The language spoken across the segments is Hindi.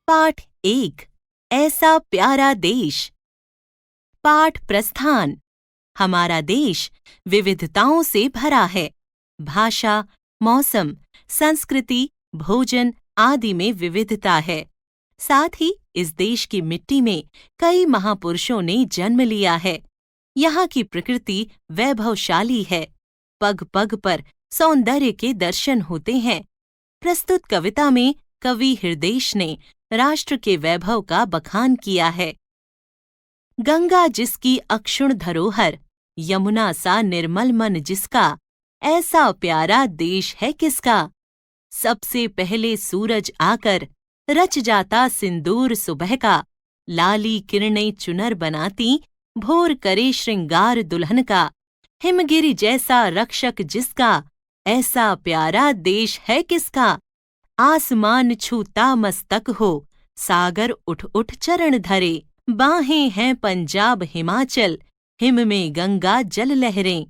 पाठ 1 ऐसा प्यारा देश। पाठ प्रस्थान। हमारा देश विविधताओं से भरा है। भाषा, मौसम, संस्कृति, भोजन आदि में विविधता है। साथ ही इस देश की मिट्टी में कई महापुरुषों ने जन्म लिया है। यहाँ की प्रकृति वैभवशाली है। पग पग पर सौंदर्य के दर्शन होते हैं। प्रस्तुत कविता में कवि हृदेश ने राष्ट्र के वैभव का बखान किया है। गंगा जिसकी अक्षुण धरोहर, यमुना सा निर्मल मन जिसका, ऐसा प्यारा देश है किसका। सबसे पहले सूरज आकर रच जाता सिंदूर सुबह का, लाली किरणें चुनर बनाती, भोर करे श्रृंगार दुल्हन का। हिमगिरि जैसा रक्षक जिसका, ऐसा प्यारा देश है किसका। आसमान छूता मस्तक हो, सागर उठ उठ चरण धरे, बाहें हैं पंजाब हिमाचल, हिम में गंगा जल लहरें।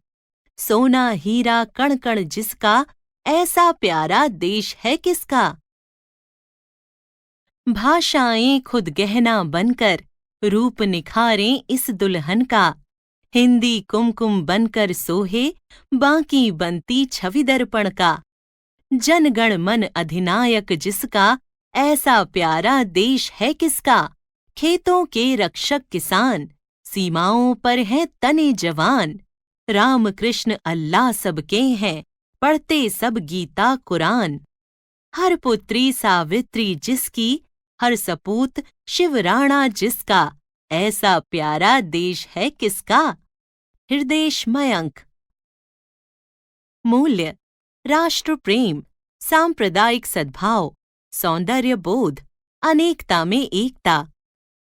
सोना हीरा कण कण जिसका, ऐसा प्यारा देश है किसका। भाषाएं खुद गहना बनकर, रूप निखारें इस दुल्हन का। हिंदी कुमकुम बनकर सोहे, बाकी बनती छवि दर्पण का। जनगण मन अधिनायक जिसका, ऐसा प्यारा देश है किसका। खेतों के रक्षक किसान, सीमाओं पर हैं तने जवान। राम कृष्ण अल्लाह सबके हैं, पढ़ते सब गीता कुरान। हर पुत्री सावित्री जिसकी, हर सपूत शिवराणा जिसका, ऐसा प्यारा देश है किसका। हृदेश मयंक। मूल्य: राष्ट्र प्रेम, सांप्रदायिक सद्भाव, सौंदर्य बोध, अनेकता में एकता।